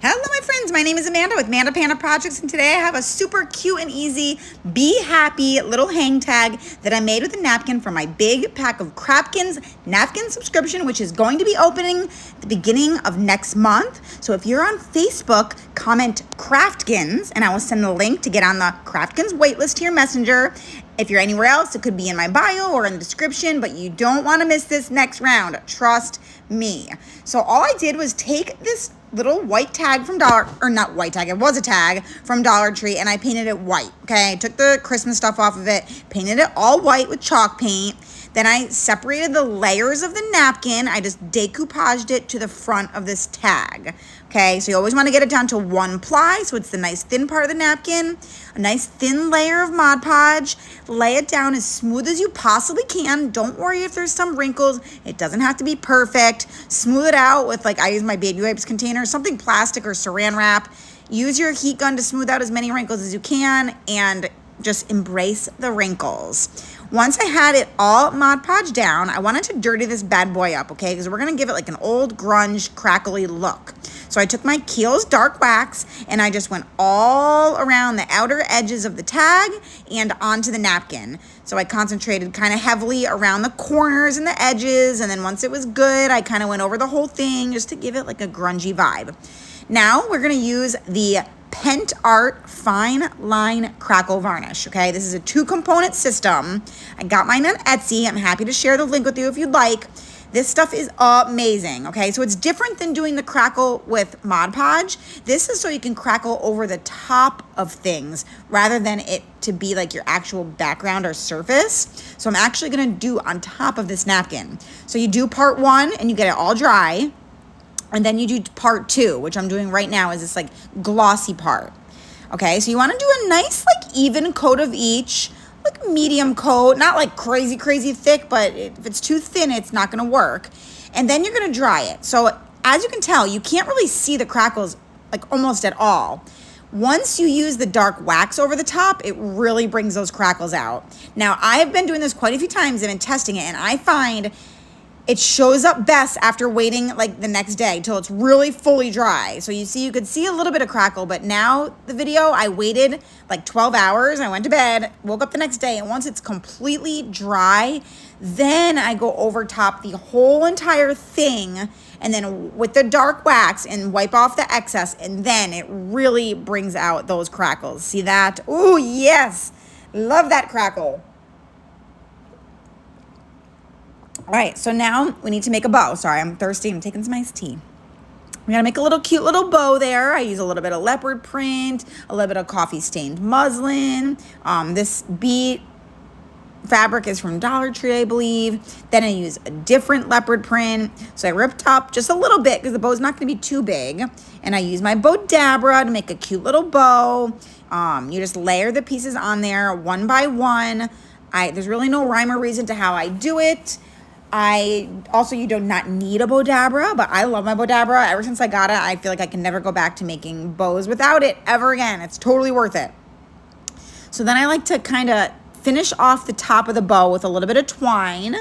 Hello, my friends. My name is Amanda with Manda Panda Projects, and today I have a super cute and easy Be Happy little hang tag that I made with a napkin for my big pack of Cracklin's napkin subscription, which is going to be opening at the beginning of next month. So if you're on Facebook, comment Cracklin's, and I will send the link to get on the Cracklin's waitlist to your messenger. If you're anywhere else, it could be in my bio or in the description, but you don't want to miss this next round. Trust me. So all I did was take this little white tag from not white tag, it was a tag from Dollar Tree, and I painted it white, okay? I took the Christmas stuff off of it, painted it all white with chalk paint. Then I separated the layers of the napkin. I just decoupaged it to the front of this tag. Okay, so you always want to get it down to one ply, so it's the nice thin part of the napkin. A nice thin layer of Mod Podge. Lay it down as smooth as you possibly can. Don't worry if there's some wrinkles. It doesn't have to be perfect. Smooth it out with, like, I use my baby wipes container, something plastic or saran wrap. Use your heat gun to smooth out as many wrinkles as you can, and just embrace the wrinkles. Once I had it all Mod Podge down, I wanted to dirty this bad boy up, okay? Because we're going to give it like an old grunge, crackly look. So I took my Kiehl's dark wax and I just went all around the outer edges of the tag and onto the napkin. So I concentrated kind of heavily around the corners and the edges, and then once it was good, I kind of went over the whole thing just to give it like a grungy vibe. Now we're going to use the Pent Art Fine Line Crackle Varnish, okay? This is a 2-component system. I got mine on Etsy. I'm happy to share the link with you if you'd like. This stuff is amazing, okay? So it's different than doing the crackle with Mod Podge. This is so you can crackle over the top of things rather than it to be like your actual background or surface. So I'm actually gonna do on top of this napkin. So you do part 1 and you get it all dry. And then you do part 2, which I'm doing right now, is this like glossy part. Okay, so you want to do a nice like even coat of each, like medium coat, not like crazy thick, but if it's too thin, it's not going to work. And then you're going to dry it. So as you can tell, you can't really see the crackles like almost at all. Once you use the dark wax over the top, it really brings those crackles out. Now, I have been doing this quite a few times. I've been testing it, and I find it shows up best after waiting like the next day till it's really fully dry. So you could see a little bit of crackle, but now the video, I waited like 12 hours. I went to bed, woke up the next day, and once it's completely dry, then I go over top the whole entire thing and then with the dark wax and wipe off the excess, and then it really brings out those crackles. See that? Oh, yes. Love that crackle. All right, so now we need to make a bow. Sorry, I'm thirsty. I'm taking some iced tea. We're gonna make a cute little bow there. I use a little bit of leopard print, a little bit of coffee stained muslin. This bead fabric is from Dollar Tree, I believe. Then I use a different leopard print. So I ripped up just a little bit because the bow's not gonna be too big. And I use my bow dabra to make a cute little bow. You just layer the pieces on there one by one. There's really no rhyme or reason to how I do it. You do not need a bow dabra, but I love my bow dabra. Ever since I got it, I feel like I can never go back to making bows without it ever again. It's totally worth it. So then I like to kind of finish off the top of the bow with a little bit of twine,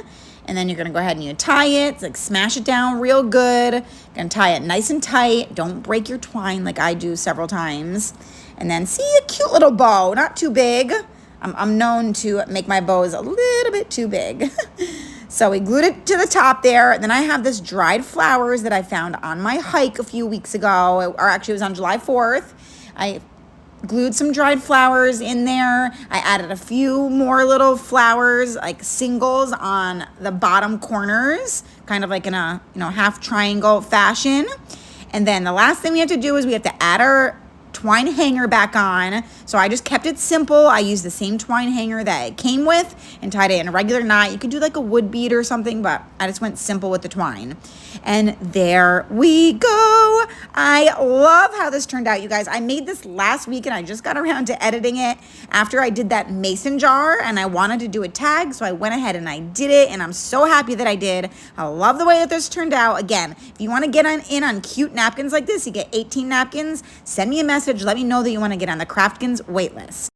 and then you're gonna go ahead and you tie it, like smash it down real good. You're gonna tie it nice and tight. Don't break your twine like I do several times. And then see, a cute little bow, not too big. I'm known to make my bows a little bit too big. So we glued it to the top there. Then I have this dried flowers that I found on my hike a few weeks ago, or actually it was on July 4th. I glued some dried flowers in there. I added a few more little flowers, like singles on the bottom corners, kind of like in a half triangle fashion. And then the last thing we have to do is we have to add our twine hanger back on. So I just kept it simple. I used the same twine hanger that it came with and tied it in a regular knot. You could do like a wood bead or something, but I just went simple with the twine. And there we go. I love how this turned out, you guys. I made this last week and I just got around to editing it after I did that mason jar, and I wanted to do a tag, so I went ahead and I did it, and I'm so happy that I did. I love the way that this turned out. Again, if you want to get in on cute napkins like this, you get 18 napkins. Send me a message. Let me know that you want to get on the Cracklin's waitlist.